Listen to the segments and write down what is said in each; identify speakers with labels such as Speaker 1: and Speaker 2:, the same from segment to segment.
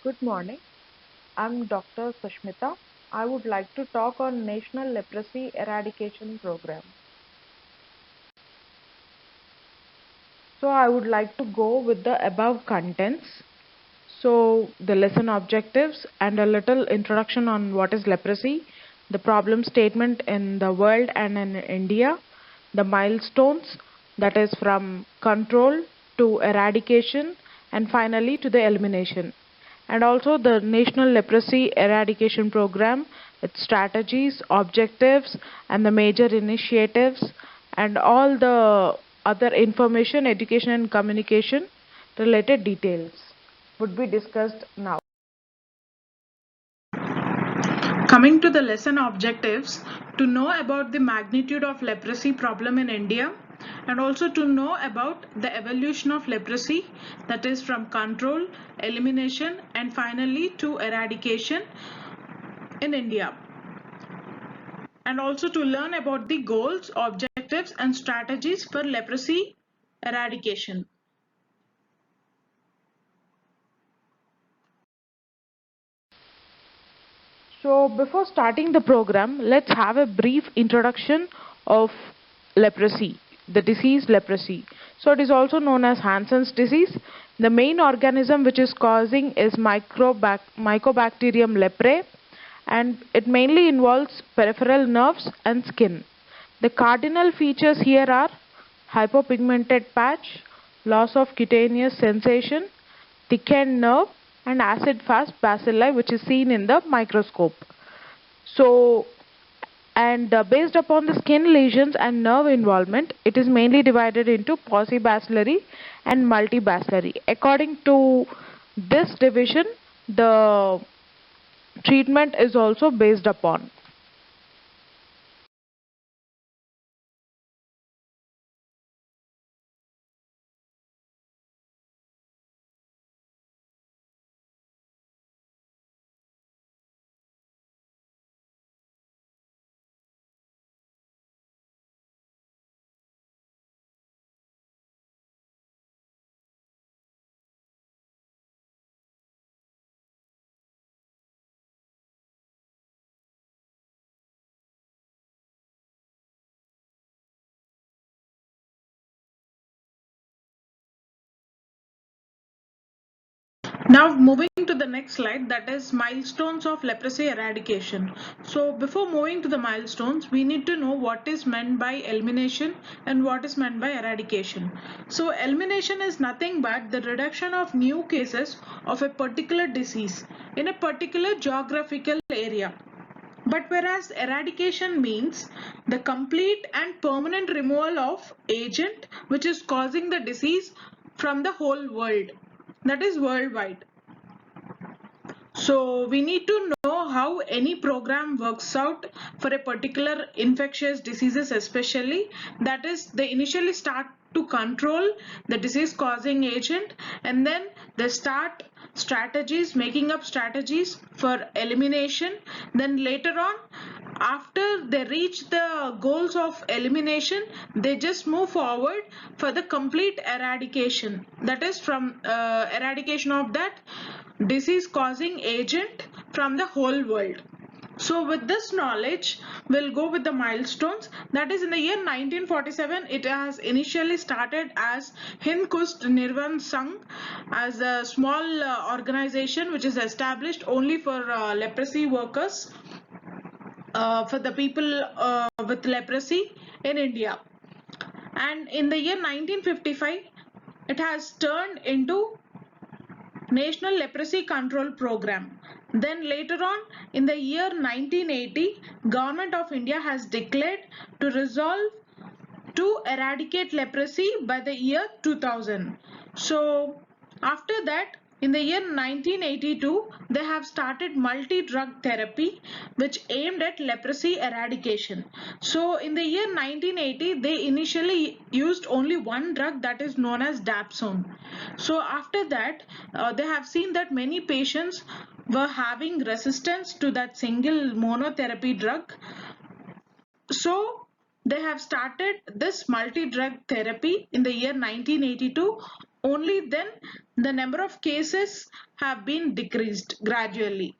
Speaker 1: Good morning. I'm Dr. Sushmita. I would like to talk on National Leprosy Eradication Program. So I would like to go with the above contents. So the lesson objectives and a little introduction on what is leprosy, the problem statement in the world and in India, the milestones, that is from control to eradication, and finally to the elimination. And also the National Leprosy Eradication Program, its strategies, objectives, and the major initiatives, and all the other information, education, and communication related details would be discussed now.
Speaker 2: Coming to the lesson objectives, to know about the magnitude of leprosy problem in India and also to know about the evolution of leprosy, that is from control, elimination and finally to eradication in India, and also to learn about the goals, objectives and strategies for leprosy eradication.
Speaker 1: So before starting the program, let's have a brief introduction of leprosy, the disease leprosy. So it is also known as Hansen's disease. The main organism which is causing is Mycobacterium leprae, and it mainly involves peripheral nerves and skin. The cardinal features here are hypopigmented patch, loss of cutaneous sensation, thickened nerve, and acid fast bacilli, which is seen in the microscope. So, and based upon the skin lesions and nerve involvement, it is mainly divided into paucibacillary and multibacillary. According to this division, the treatment is also based upon.
Speaker 2: Now moving to the next slide, that is milestones of leprosy eradication. So before moving to the milestones, we need to know what is meant by elimination and what is meant by eradication. So elimination is nothing but the reduction of new cases of a particular disease in a particular geographical area. But whereas eradication means the complete and permanent removal of agent which is causing the disease from the whole world, that is worldwide. So we need to know how any program works out for a particular infectious diseases, especially that is they initially start to control the disease causing agent, and then they start strategies, making up strategies for elimination. Then later on, after they reach the goals of elimination, they just move forward for the complete eradication, that is from eradication of that disease causing agent from the whole world. So with this knowledge, we'll go with the milestones. That is in the year 1947, it has initially started as Hind Kust Nirvan Sangh as a small organization which is established only for leprosy workers, for the people with leprosy in India. And in the year 1955, it has turned into National Leprosy Control Program. Then later on in the year 1980, Government of India has declared to resolve to eradicate leprosy by the year 2000. So after that, in the year 1982, they have started multi-drug therapy which aimed at leprosy eradication. So in the year 1980, they initially used only one drug, that is known as Dapsone. So after that, they have seen that many patients were having resistance to that single monotherapy drug. So they have started this multi-drug therapy in the year 1982 only then the number of cases have been decreased gradually.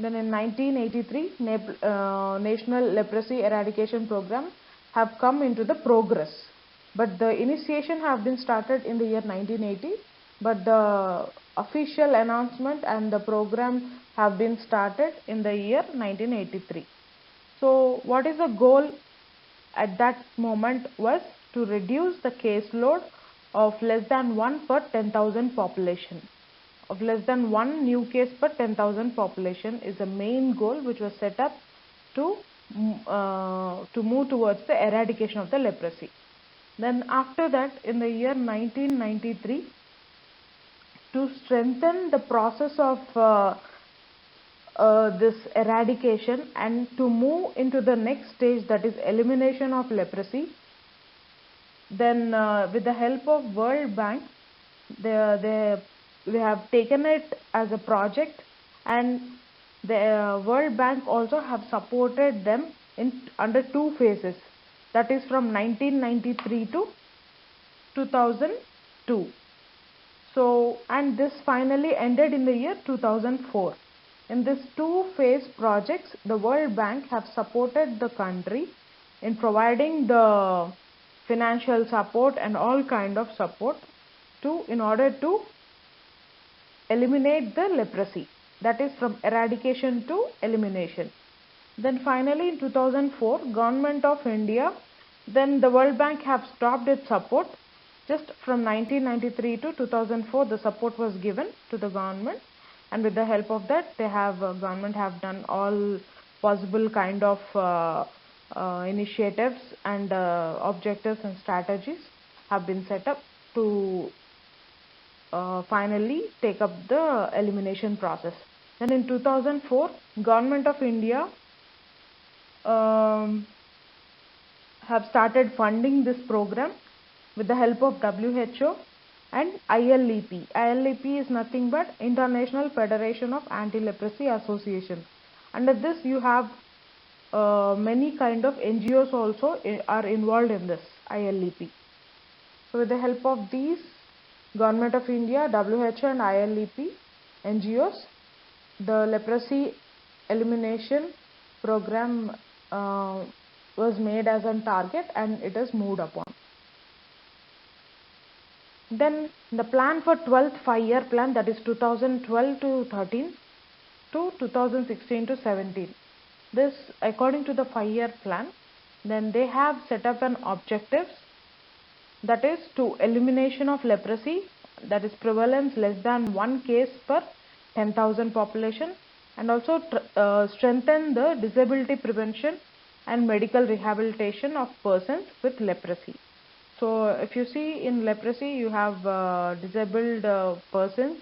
Speaker 1: Then in 1983, National Leprosy Eradication Program have come into the progress. But the initiation have been started in the year 1980, but the official announcement and the program have been started in the year 1983. So what is the goal at that moment was to reduce the caseload of less than 1 per 10,000 population. Of less than 1 new case per 10,000 population is the main goal which was set up to move towards the eradication of the leprosy. Then after that, in the year 1993, to strengthen the process of this eradication and to move into the next stage, that is elimination of leprosy, then with the help of World Bank, they have taken it as a project, and the World Bank also have supported them in under 2 phases, that is from 1993 to 2002. So, and this finally ended in the year 2004. In this 2 phase projects, the World Bank have supported the country in providing the financial support and all kind of support in order to eliminate the leprosy, that is from eradication to elimination. Then finally in 2004, Government of India, then the World Bank have stopped its support. Just from 1993 to 2004, the support was given to the government, and with the help of that, they have government have done all possible kind of initiatives and objectives and strategies have been set up to finally take up the elimination process. Then in 2004, Government of India have started funding this program with the help of WHO and ILEP. ILEP is nothing but International Federation of Anti-Leprosy Association. Under this, you have many kind of NGOs also are involved in this ILEP. So with the help of these, Government of India, WHO and ILEP NGOs, the leprosy elimination program was made as a target, and it is moved upon. Then the plan for 12th 5-year plan, that is 2012 to 13 to 2016 to 17. This, according to the 5-year plan, then they have set up an objectives, that is to elimination of leprosy, that is prevalence less than 1 case per 10,000 population, and also strengthen the disability prevention and medical rehabilitation of persons with leprosy. So if you see in leprosy, you have disabled persons.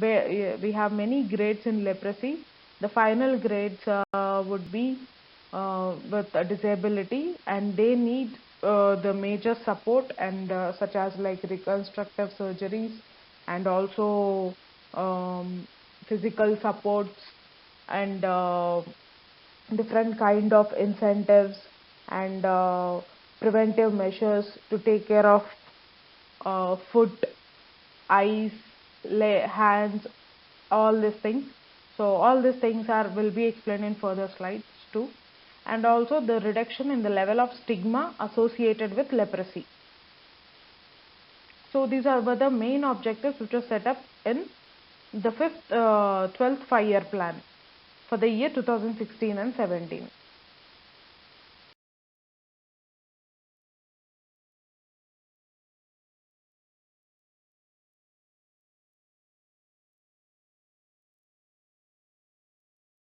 Speaker 1: We have many grades in leprosy. The final grades would be with a disability, and they need the major support, and such as like reconstructive surgeries, and also physical supports, and different kind of incentives, and preventive measures to take care of foot, eyes, hands, all these things. So all these things will be explained in further slides too. And also the reduction in the level of stigma associated with leprosy. So these were the main objectives which were set up in the 12th 5-year plan for the year 2016 and 17.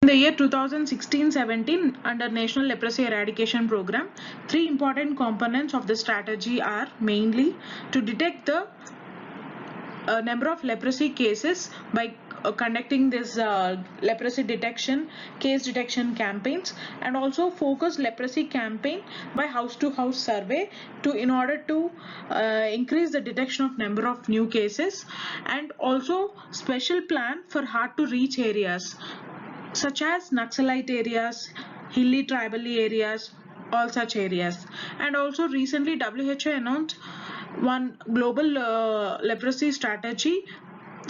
Speaker 2: In the year 2016-17, under National Leprosy Eradication Program, three important components of the strategy are mainly to detect the number of leprosy cases by conducting this leprosy case detection campaigns, and also focused leprosy campaign by house to house survey in order to increase the detection of number of new cases, and also special plan for hard to reach areas such as Naxalite areas, hilly tribal areas, all such areas. And also recently WHO announced one global leprosy strategy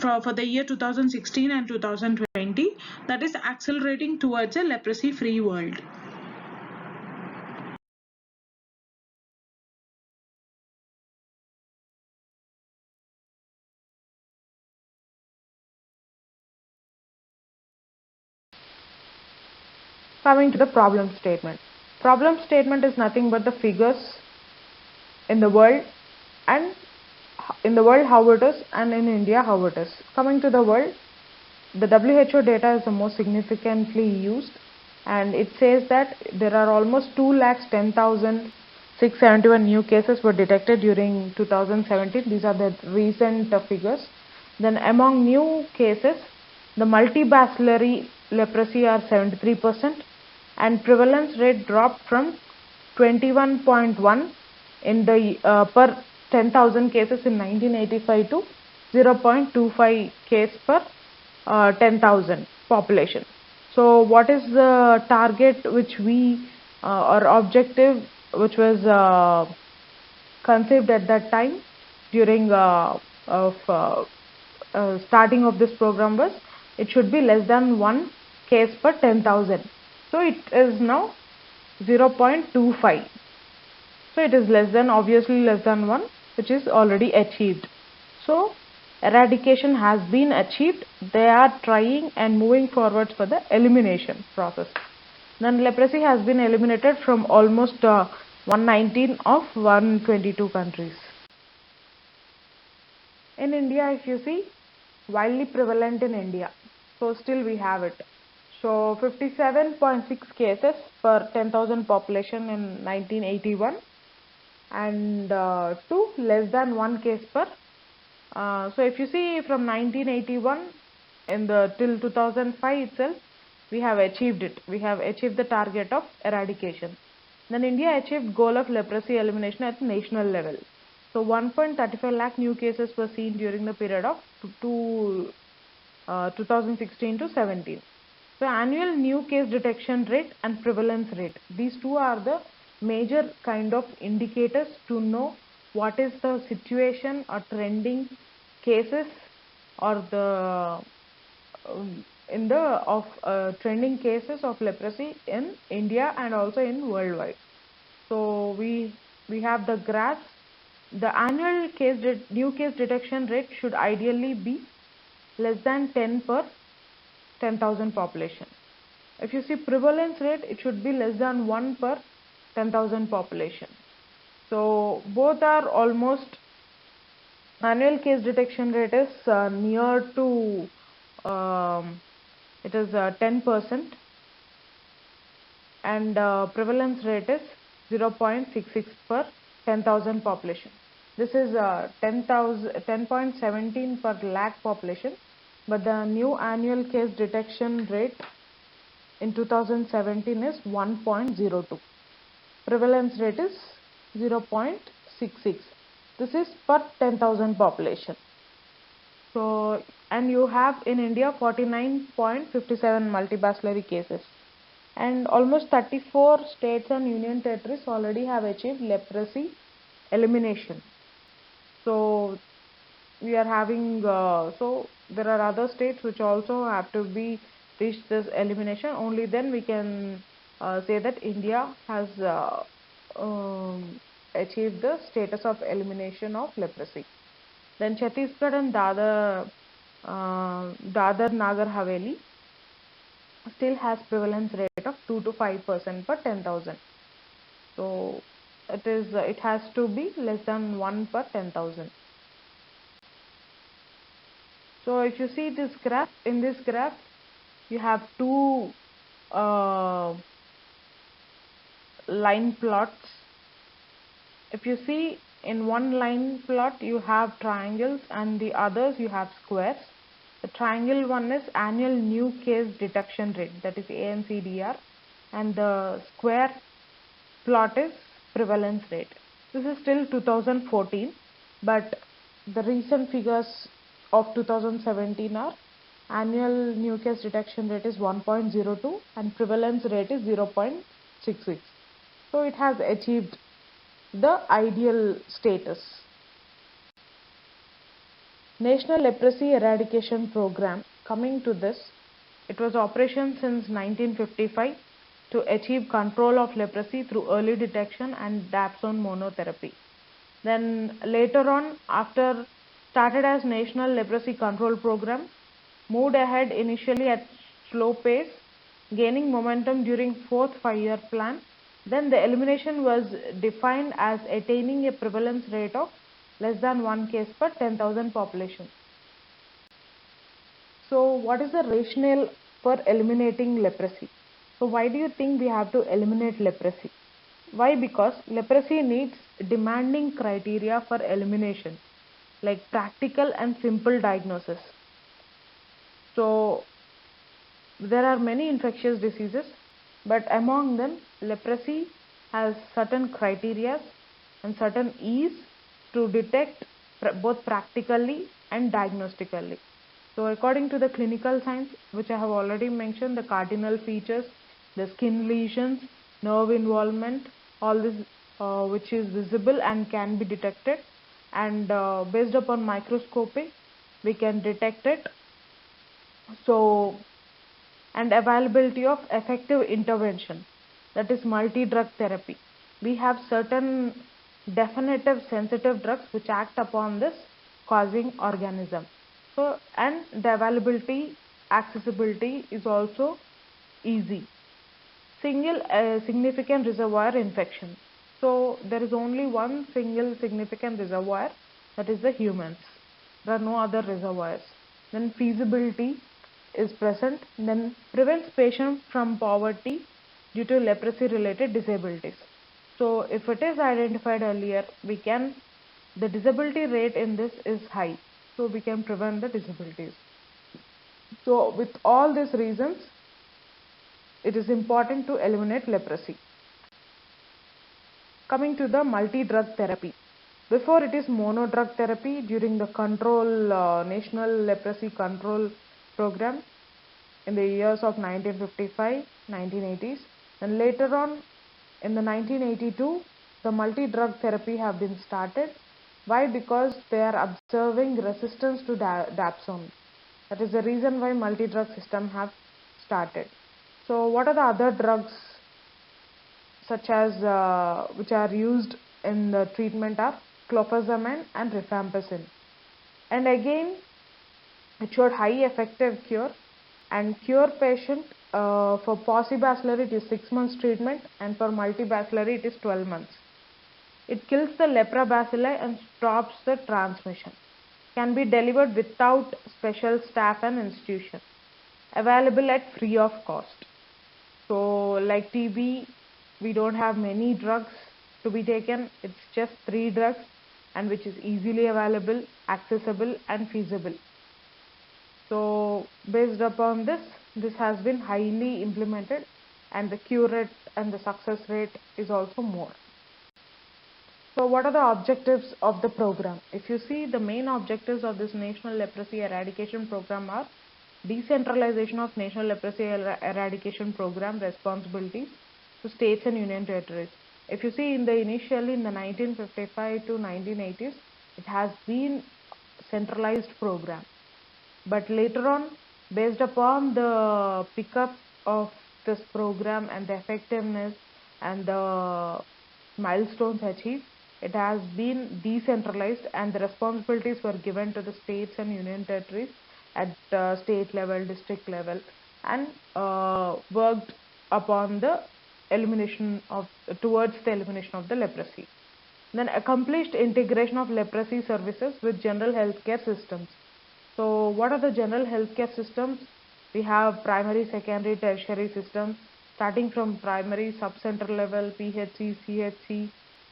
Speaker 2: for the year 2016 and 2020, that is accelerating towards a leprosy free world.
Speaker 1: Coming to the problem statement. Problem statement is nothing but the figures in the world, and in the world how it is, and in India how it is. Coming to the world, the WHO data is the most significantly used, and it says that there are almost 2,10,671 new cases were detected during 2017. These are the recent figures. Then among new cases, the multibacillary leprosy are 73%, and prevalence rate dropped from 21.1 in the per 10,000 cases in 1985 to 0.25 case per 10,000 population. So what is the target which we or objective which was conceived at that time during starting of this program was it should be less than 1 case per 10,000. So it is now 0.25. So it is obviously less than 1, which is already achieved. So eradication has been achieved. They are trying and moving forward for the elimination process. Then leprosy has been eliminated from almost 119 of 122 countries. In India, if you see, widely prevalent in India. So still we have it. So 57.6 cases per 10,000 population in 1981, and to less than 1 case per. So if you see from 1981 till 2005 itself, we have achieved it. We have achieved the target of eradication. Then India achieved goal of leprosy elimination at national level. So 1.35 lakh new cases were seen during the period of 2016 to 17. So annual new case detection rate and prevalence rate. These two are the major kind of indicators to know what is the situation or trending cases or the trending cases of leprosy in India and also in worldwide. So we have the graphs. The annual new case detection rate should ideally be less than 10 per 10,000 population. If you see prevalence rate, it should be less than 1 per 10,000 population. So both are almost. Annual case detection rate is near to it is 10%, and prevalence rate is 0.66 per 10,000 population. This is 10.17 per lakh population, but the new annual case detection rate in 2017 is 1.02. Prevalence rate is 0.66. This is per 10,000 population. So, and you have in India 49.57 multibacillary cases, and almost 34 states and union territories already have achieved leprosy elimination. So we are having so there are other states which also have to be reached this elimination. Only then we can say that India has achieved the status of elimination of leprosy. Then Chhattisgarh and Dadar Nagar Haveli still has prevalence rate of 2 to 5% per 10,000. So it has to be less than 1 per 10,000. So if you see this graph, in this graph you have two uh, line plots. If you see in one line plot you have triangles and the others you have squares. The triangle one is annual new case detection rate, that is ANCDR, and the square plot is prevalence rate. This is still 2014, but the recent figures of 2017 are annual new case detection rate is 1.02 and prevalence rate is 0.66. So it has achieved the ideal status. National Leprosy Eradication Program, coming to this, it was operation since 1955 to achieve control of leprosy through early detection and dapsone monotherapy. Then later on, after started as National Leprosy Control Program, moved ahead initially at slow pace, gaining momentum during fourth 5-year plan. Then the elimination was defined as attaining a prevalence rate of less than 1 case per 10,000 population. So what is the rationale for eliminating leprosy? So why do you think we have to eliminate leprosy? Why? Because leprosy needs demanding criteria for elimination, like practical and simple diagnosis. So there are many infectious diseases, but among them leprosy has certain criteria and certain ease to detect both practically and diagnostically. So according to the clinical signs, which I have already mentioned, the cardinal features, the skin lesions, nerve involvement, all this which is visible and can be detected, and based upon microscopy we can detect it. So, and availability of effective intervention, that is multi-drug therapy. We have certain definitive sensitive drugs which act upon this causing organism. So, and the availability, accessibility is also easy. Single significant reservoir infection. So there is only one single significant reservoir, that is the humans. There are no other reservoirs. Then feasibility is present. Then prevents patient from poverty due to leprosy related disabilities. So if it is identified earlier, we can, the disability rate in this is high, so we can prevent the disabilities. So with all these reasons, it is important to eliminate leprosy. Coming to the multi-drug therapy. Before it is monodrug therapy during the National Leprosy Control Program in the years of 1955, 1980s. And later on in the 1982, the multi-drug therapy have been started. Why? Because they are observing resistance to dapsone. That is the reason why multi-drug system have started. So what are the other drugs such as which are used in the treatment are clofazimine and rifampicin. And again, it showed high effective cure, and cure patient for paucibacillary it is 6 months treatment, and for multibacillary it is 12 months. It kills the lepra bacilli and stops the transmission. Can be delivered without special staff and institution. Available at free of cost. So like TB, we don't have many drugs to be taken. It's just 3 drugs, and which is easily available, accessible and feasible. So based upon this, this has been highly implemented, and the cure rate and the success rate is also more. So what are the objectives of the program? If you see, the main objectives of this National Leprosy Eradication Program are decentralization of National Leprosy Eradication Program responsibilities to states and union territories. If you see, initially in the 1955 to 1980s, it has been centralized program. But later on, based upon the pickup of this program and the effectiveness and the milestones achieved, it has been decentralized, and the responsibilities were given to the states and union territories at state level, district level, and worked upon the elimination of towards the elimination of the leprosy. Then accomplished integration of leprosy services with general healthcare systems. So what are the general healthcare systems? We have primary, secondary, tertiary systems starting from primary, sub-center level, PHC, CHC,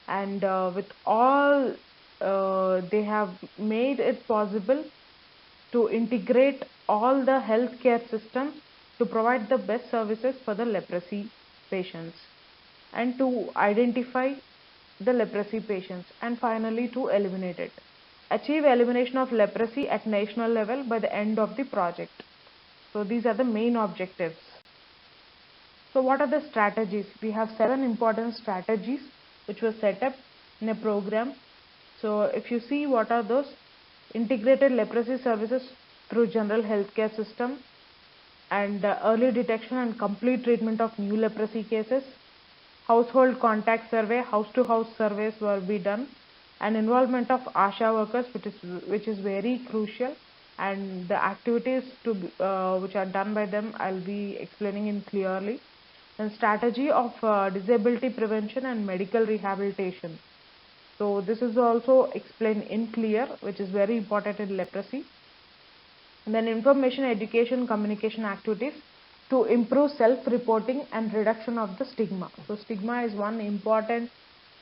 Speaker 1: and with all they have made it possible to integrate all the healthcare systems to provide the best services for the leprosy patients and to identify the leprosy patients and finally to eliminate it. Achieve elimination of leprosy at national level by the end of the project. So these are the main objectives. So what are the strategies? We have 7 important strategies which were set up in a program. So if you see what are those: integrated leprosy services through general healthcare system, and early detection and complete treatment of new leprosy cases, household contact survey, house to house surveys will be done, and involvement of ASHA workers, which is very crucial, and the activities which are done by them I'll be explaining in clearly. And strategy of disability prevention and medical rehabilitation. So this is also explained in clear, which is very important in leprosy. And then information, education, communication activities to improve self-reporting and reduction of the stigma. So stigma is one important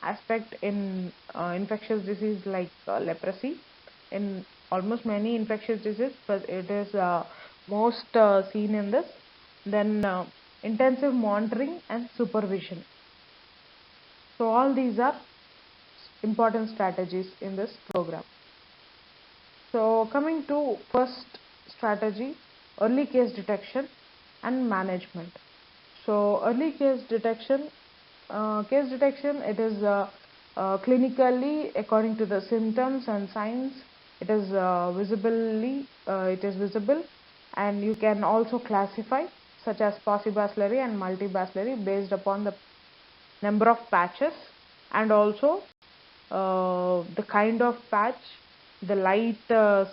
Speaker 1: aspect in infectious disease like leprosy. In almost many infectious diseases, but it is most seen in this. Then intensive monitoring and supervision. So all these are important strategies in this program. So coming to first strategy, early case detection and management. So early case detection, it is clinically according to the symptoms and signs. It is visible, and you can also classify such as paucibacillary and multibacillary based upon the number of patches and also the kind of patch, the light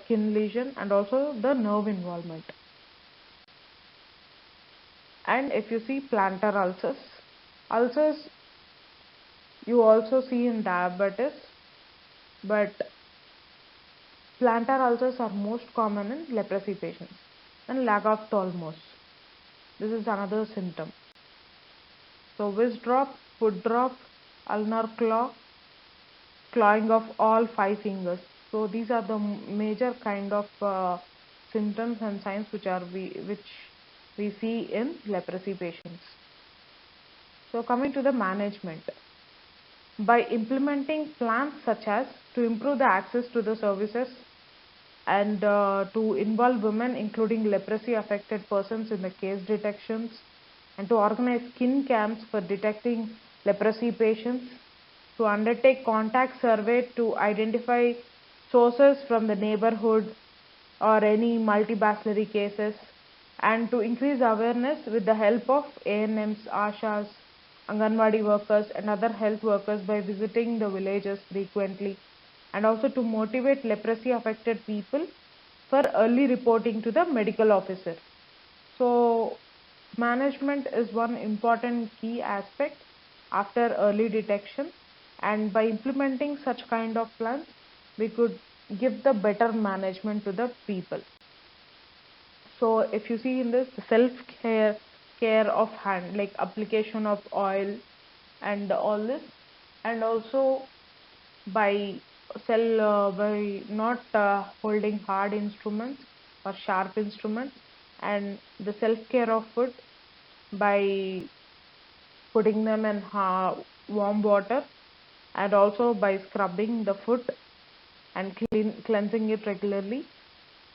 Speaker 1: skin lesion, and also the nerve involvement. And if you see plantar ulcers you also see in diabetes, but plantar ulcers are most common in leprosy patients. And lack of tolmos, this is another symptom. So whisk drop, foot drop, ulnar claw, clawing of all 5 fingers. So these are the major kind of symptoms and signs which we see in leprosy patients. So coming to the management, by implementing plans such as to improve the access to the services and to involve women including leprosy affected persons in the case detections, and to organize skin camps for detecting leprosy patients, to undertake contact survey to identify sources from the neighborhood or any multibacillary cases, and to increase awareness with the help of ANMs, ASHAs, Anganwadi workers and other health workers by visiting the villages frequently, and also to motivate leprosy affected people for early reporting to the medical officer. So management is one important key aspect after early detection, and by implementing such kind of plans we could give the better management to the people. So if you see in this, self care of hand, like application of oil and all this, and also by by not holding hard instruments or sharp instruments, and the self care of food by putting them in warm water, and also by scrubbing the foot and cleansing it regularly.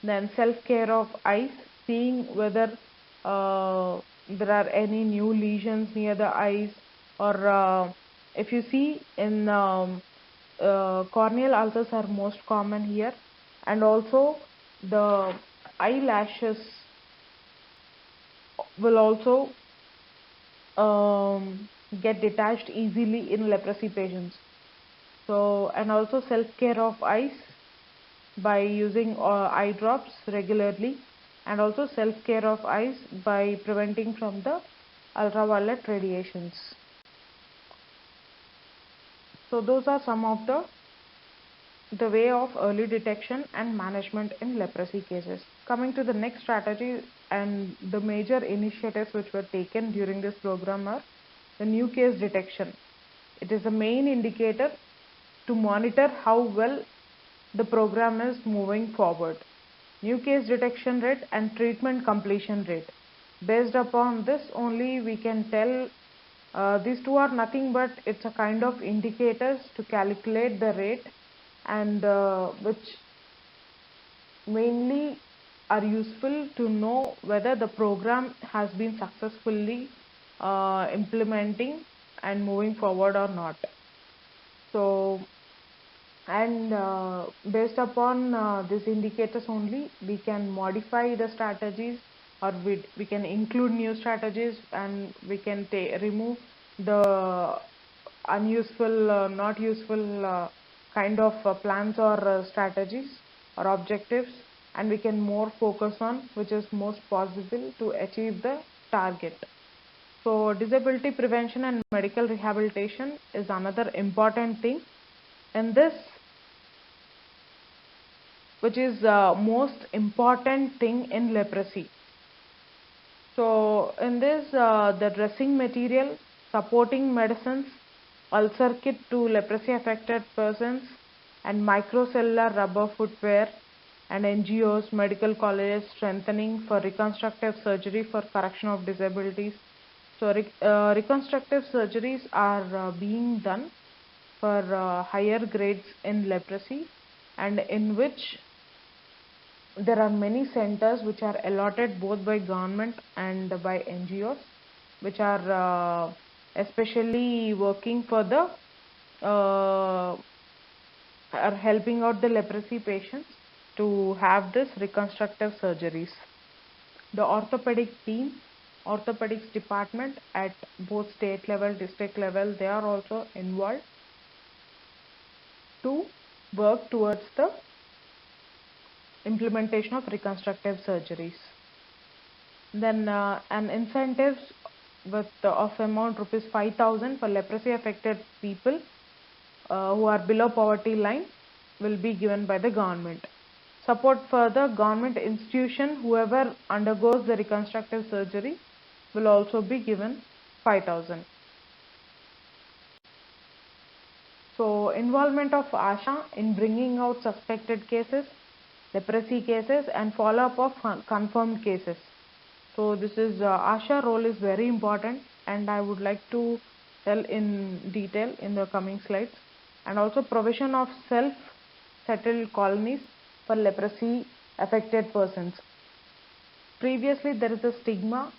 Speaker 1: Then self care of eyes, seeing whether there are any new lesions near the eyes, or if you see in corneal ulcers are most common here, and also the eyelashes will also get detached easily in leprosy patients. So, and also self care of eyes by using eye drops regularly, and also self care of eyes by preventing from the ultraviolet radiations. So those are some of the way of early detection and management in leprosy cases. Coming to the next strategy, and the major initiatives which were taken during this program are the new case detection. It is the main indicator to monitor how well the program is moving forward. New case detection rate and treatment completion rate. Based upon this only we can tell these two are nothing but it's a kind of indicators to calculate the rate, and which mainly are useful to know whether the program has been successfully implementing and moving forward or not. So, and based upon these indicators only we can modify the strategies, or we can include new strategies, and we can remove the unuseful not useful kind of plans or strategies or objectives, and we can more focus on which is most possible to achieve the target. So disability prevention and medical rehabilitation is another important thing in this, which is most important thing in leprosy. So in this the dressing material, supporting medicines, ulcer kit to leprosy affected persons, and microcellular rubber footwear, and NGOs, medical colleges strengthening for reconstructive surgery for correction of disabilities. So reconstructive surgeries are being done for higher grades in leprosy, and in which there are many centers which are allotted both by government and by NGOs, which are especially working for the are helping out the leprosy patients to have this reconstructive surgeries. The orthopedics department at both state level, district level, they are also involved to work towards the implementation of reconstructive surgeries. Then an incentives with of amount rupees 5,000 for leprosy affected people who are below poverty line will be given by the government. Support for the government institution, whoever undergoes the reconstructive surgery will also be given 5,000. So involvement of ASHA in bringing out suspected cases, leprosy cases, and follow-up of confirmed cases. So this is ASHA role is very important, and I would like to tell in detail in the coming slides. And also provision of self-settled colonies for leprosy affected persons. Previously there is a stigma,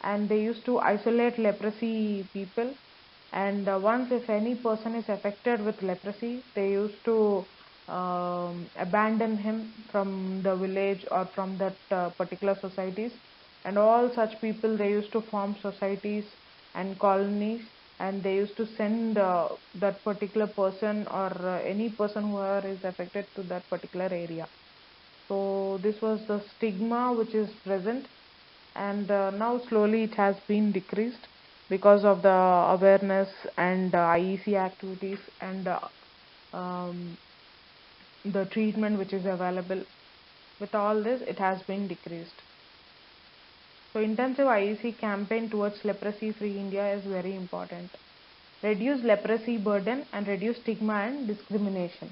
Speaker 1: and they used to isolate leprosy people, and once if any person is affected with leprosy, they used to abandon him from the village or from that particular societies, and all such people, they used to form societies and colonies, and they used to send that particular person or any person who is affected to that particular area. So this was the stigma which is present, and now slowly it has been decreased because of the awareness and IEC activities and the treatment which is available. With all this, it has been decreased. So intensive IEC campaign towards leprosy free India is very important. Reduce leprosy burden and reduce stigma and discrimination.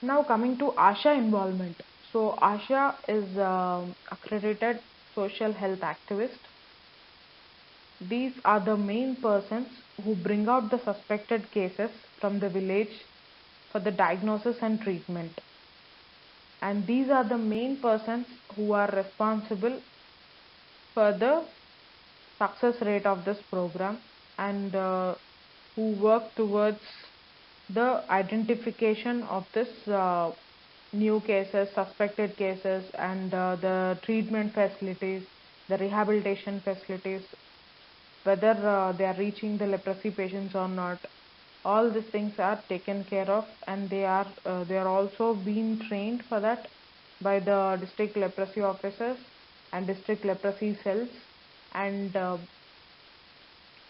Speaker 1: Now coming to ASHA involvement. So ASHA is accredited social health activist. These are the main persons who bring out the suspected cases from the village for the diagnosis and treatment. And these are the main persons who are responsible for the success rate of this program, and who work towards the identification of this new cases, suspected cases, and the treatment facilities, the rehabilitation facilities, whether they are reaching the leprosy patients or not. All these things are taken care of, and they are also being trained for that by the district leprosy officers and district leprosy cells, and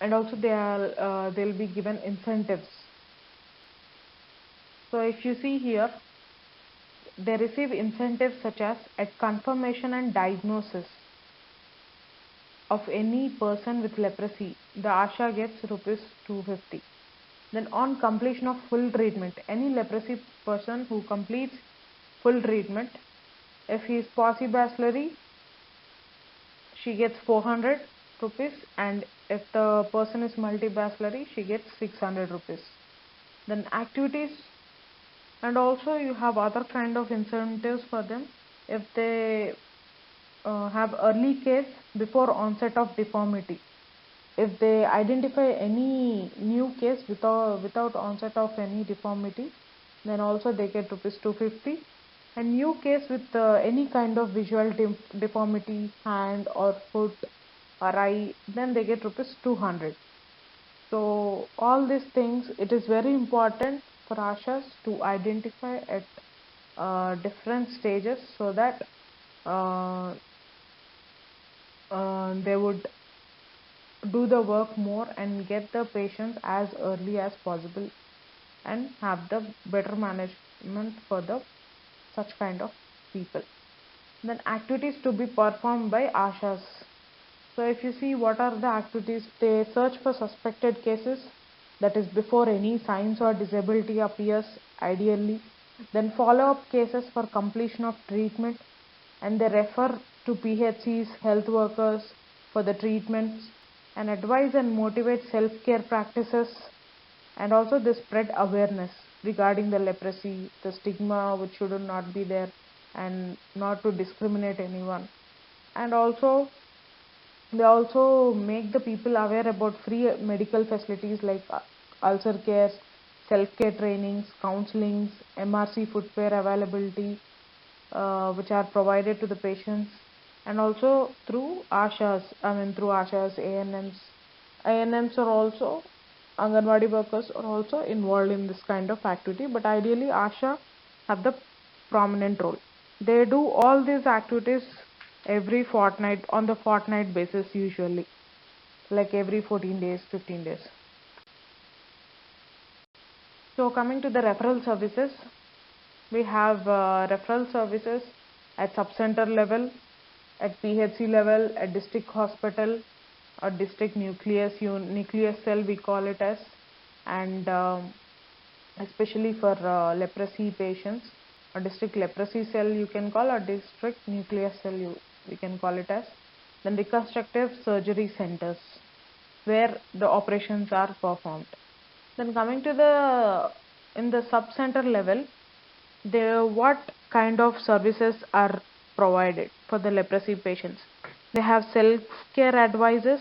Speaker 1: also they'll be given incentives. So if you see here, they receive incentives such as at confirmation and diagnosis of any person with leprosy, the ASHA gets rupees 250. Then on completion of full treatment, any leprosy person who completes full treatment, if he is paucibacillary, she gets 400 rupees, and if the person is multibacillary, she gets 600 rupees. Then activities, and also you have other kind of incentives for them if they have early case before onset of deformity. If they identify any new case without onset of any deformity, then also they get rupees 250. And new case with any kind of visual deformity, hand or foot or eye, then they get rupees 200. So all these things, it is very important for ASHAs to identify at different stages, so that they would do the work more and get the patients as early as possible and have the better management for the such kind of people. Then activities to be performed by ASHAs. So if you see what are the activities, they search for suspected cases, that is before any signs or disability appears ideally. Then follow up cases for completion of treatment, and they refer to PHCs, health workers for the treatments, and advise and motivate self-care practices, and also they spread awareness regarding the leprosy, the stigma which should not be there, and not to discriminate anyone. And also they also make the people aware about free medical facilities like ulcer care, self-care trainings, counselings, MRC footwear availability, which are provided to the patients, and also through ASHAs, through ASHAs, ANMs. ANMs are also, Anganwadi workers are also involved in this kind of activity, but ideally ASHA have the prominent role. They do all these activities every fortnight, on the fortnight basis usually, like every 14 days, 15 days. So coming to the referral services, we have referral services at sub-center level, at PHC level, at district hospital, or district nucleus cell we call it as, and especially for leprosy patients, or district leprosy cell you can call, or district nucleus cell we can call it as. Then reconstructive surgery centers where the operations are performed. Then coming to in the sub-center level, what kind of services are provided for the leprosy patients? They have self-care advices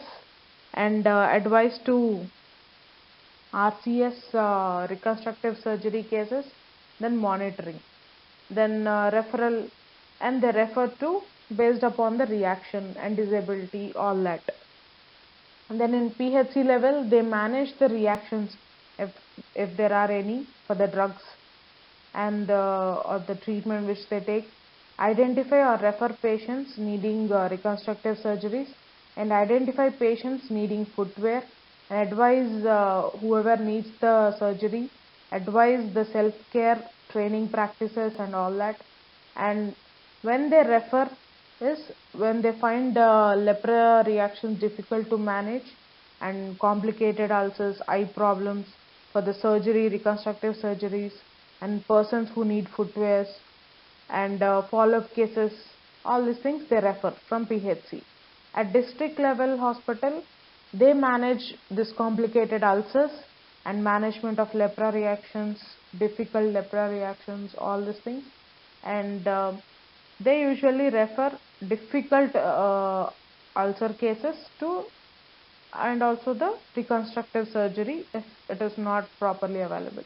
Speaker 1: and advice to RCS reconstructive surgery cases, then monitoring, then referral, and they refer to based upon the reaction and disability, all that. And then in PHC level, they manage the reactions if there are any for the drugs and or the treatment which they take, identify or refer patients needing reconstructive surgeries, and identify patients needing footwear, and advise whoever needs the surgery, advise the self-care training practices and all that. And when they refer is when they find lepra reactions difficult to manage and complicated ulcers, eye problems for the surgery, reconstructive surgeries, and persons who need footwears and follow-up cases, all these things they refer from PHC. At district level hospital, they manage this complicated ulcers and management of lepra reactions, difficult lepra reactions, all these things, and they usually refer difficult ulcer cases to, and also the reconstructive surgery if it is not properly available.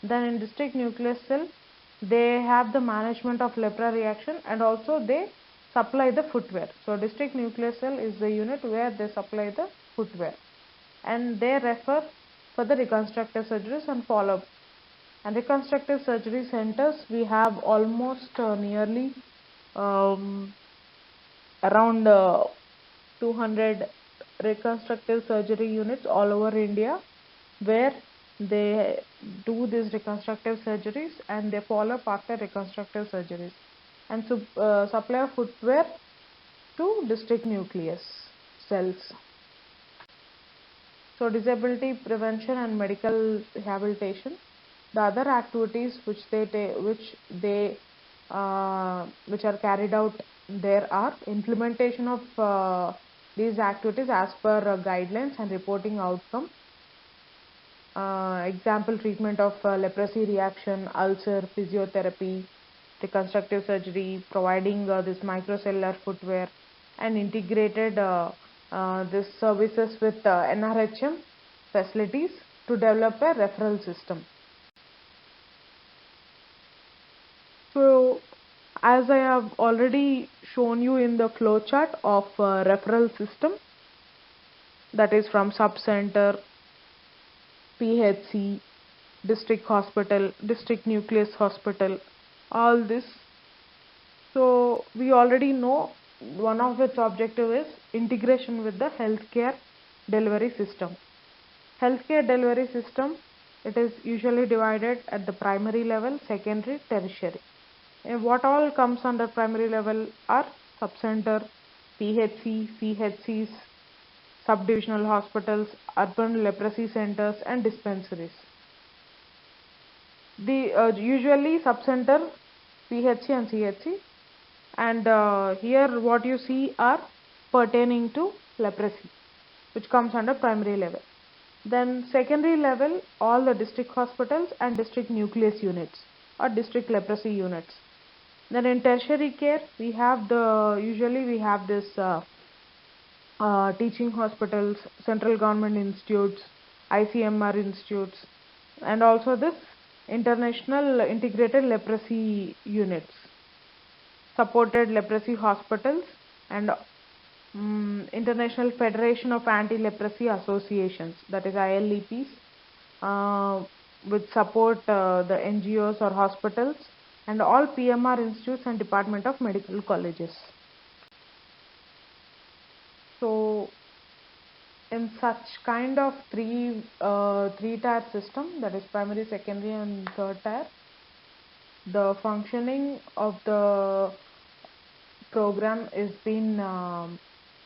Speaker 1: Then in district nucleus cell, they have the management of lepra reaction, and also they supply the footwear. So district nucleus cell is the unit where they supply the footwear, and they refer for the reconstructive surgeries and follow-up. And reconstructive surgery centers, we have almost nearly around 200 reconstructive surgery units all over India, where they do these reconstructive surgeries and they follow up after reconstructive surgeries and supply footwear to district nucleus cells. So disability prevention and medical rehabilitation. The other activities which are carried out there are implementation of these activities as per guidelines and reporting outcome. Example treatment of leprosy reaction, ulcer, physiotherapy, reconstructive surgery, providing this microcellular footwear and integrated this services with NRHM facilities to develop a referral system. So as I have already shown you in the flow chart of referral system, that is from sub-center, PHC, district hospital, district nucleus hospital, all this. So we already know one of its objective is integration with the healthcare delivery system. Healthcare delivery system, it is usually divided at the primary level, secondary, tertiary. And what all comes under primary level are sub-center, PHC, CHCs, subdivisional hospitals, urban leprosy centers and dispensaries. The usually sub-center, PHC and CHC, and here what you see are pertaining to leprosy, which comes under primary level. Then secondary level, all the district hospitals and district nucleus units or district leprosy units. Then in tertiary care, we have usually we have this teaching hospitals, central government institutes, ICMR institutes, and also this international integrated leprosy units, supported leprosy hospitals, and International Federation of Anti-Leprosy Associations, that is ILEPs, which support the NGOs or hospitals and all PMR institutes and Department of Medical Colleges. So in such kind of three-tier system, that is primary, secondary and third tier, the functioning of the program is being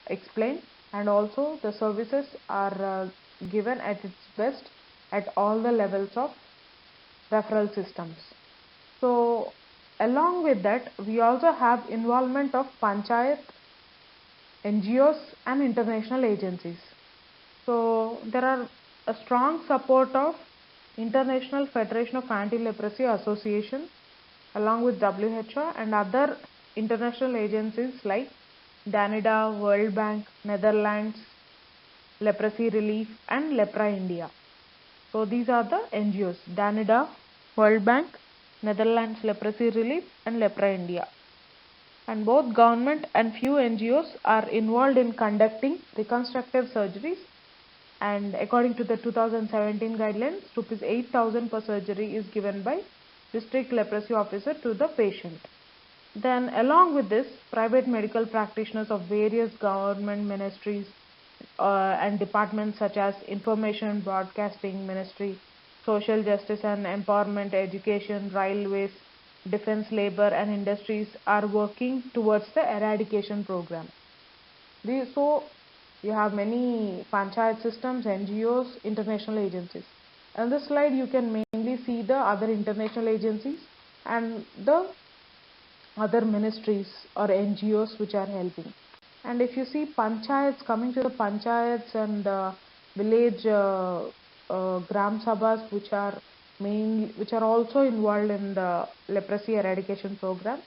Speaker 1: explained, and also the services are given at its best at all the levels of referral systems. So along with that, we also have involvement of panchayat, NGOs and international agencies. So there are a strong support of International Federation of Anti-Leprosy Association along with WHO and other international agencies like Danida, World Bank, Netherlands, Leprosy Relief and Lepra India. So these are the NGOs: Danida, World Bank, Netherlands Leprosy Relief and Lepra India. And both government and few NGOs are involved in conducting reconstructive surgeries, and according to the 2017 guidelines, rupees 8,000 per surgery is given by district leprosy officer to the patient. Then along with this, private medical practitioners of various government ministries and departments such as Information and Broadcasting Ministry, Social Justice and Empowerment, Education, Railways, Defense, Labor and Industries are working towards the eradication program. So you have many panchayat systems, NGOs, international agencies. On this slide you can mainly see the other international agencies and the other ministries or NGOs which are helping. And if you see panchayats, coming to the panchayats and village gram sabhas which are also involved in the leprosy eradication program,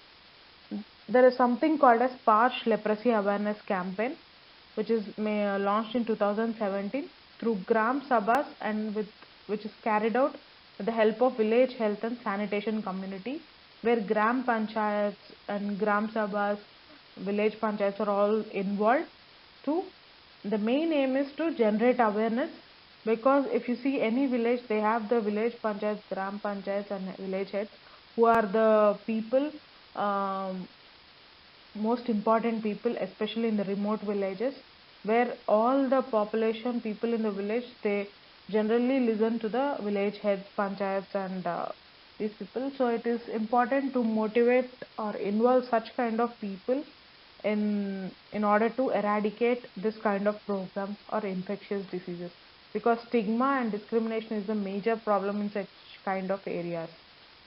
Speaker 1: there is something called as Sparsh Leprosy Awareness Campaign, which is launched in 2017 through gram sabhas and which is carried out with the help of village health and sanitation community, where gram panchayats and gram sabhas, village panchayats are all involved. The main aim is to generate awareness, because if you see any village, they have the village panchayats, gram panchayats and village heads, who are the people, most important people, especially in the remote villages, where all the population people in the village, they generally listen to the village heads, panchayats, and these people. So it is important to motivate or involve such kind of people in order to eradicate this kind of programs or infectious diseases, because stigma and discrimination is a major problem in such kind of areas,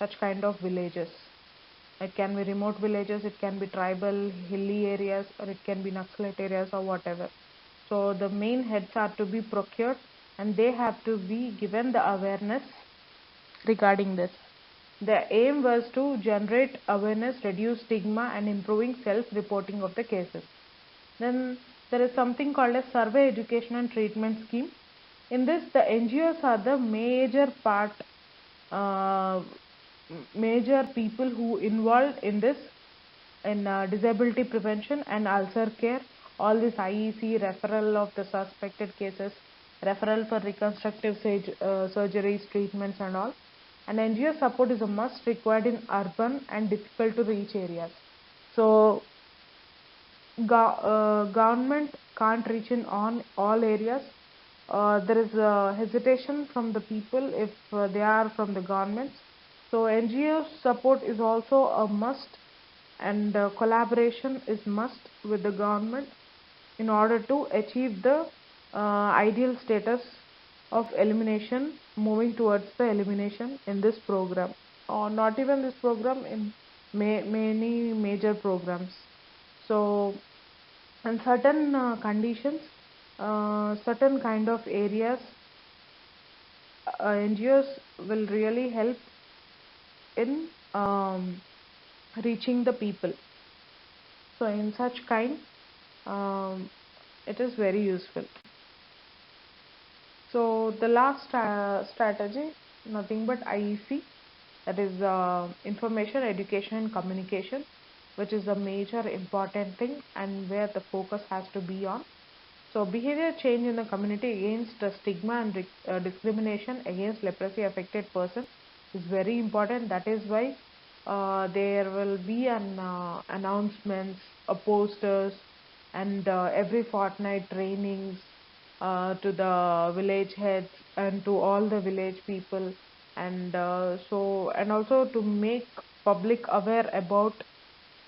Speaker 1: such kind of villages. It can be remote villages, it can be tribal, hilly areas, or it can be Naxalite areas or whatever. So the main heads are to be procured and they have to be given the awareness regarding this. The aim was to generate awareness, reduce stigma, and improving self-reporting of the cases. Then there is something called a survey education and treatment scheme. In this, the NGOs are the major part, major people who involved in this, in disability prevention and ulcer care, all this IEC, referral of the suspected cases, referral for reconstructive surgeries, treatments and all. And NGO support is a must required in urban and difficult to reach areas. So government can't reach in on all areas. There is hesitation from the people if they are from the governments. So NGO support is also a must, and collaboration is must with the government in order to achieve the ideal status of elimination, moving towards the elimination in this program, or not even this program, in many major programs. So in certain conditions, certain kind of areas, NGOs will really help in reaching the people. So in such kind, it is very useful. So the last strategy, nothing but IEC, that is information, education and communication, which is a major important thing and where the focus has to be on. So behavior change in the community against the stigma and discrimination against leprosy affected person is very important. That is why there will be an announcements, posters, and every fortnight trainings to the village heads and to all the village people, and and also to make public aware about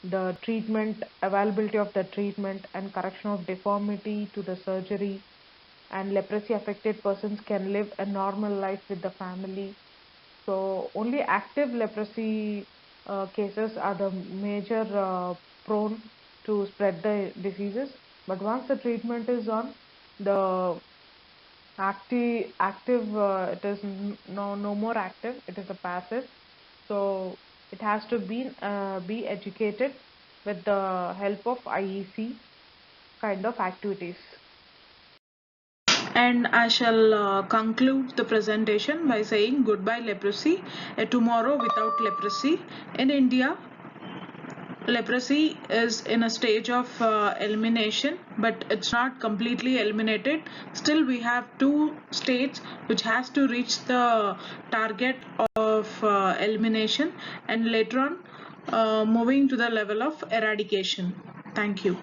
Speaker 1: the treatment, availability of the treatment and correction of deformity to the surgery, and leprosy affected persons can live a normal life with the family. So only active leprosy cases are the major prone to spread the diseases, but once the treatment is on, the active it is no more active, it is a passive. So it has to be educated with the help of IEC kind of activities.
Speaker 2: And I shall conclude the presentation by saying goodbye leprosy, a tomorrow without leprosy. In India, leprosy is in a stage of elimination, but it's not completely eliminated. Still we have 2 states which has to reach the target of elimination, and later on moving to the level of eradication. Thank you.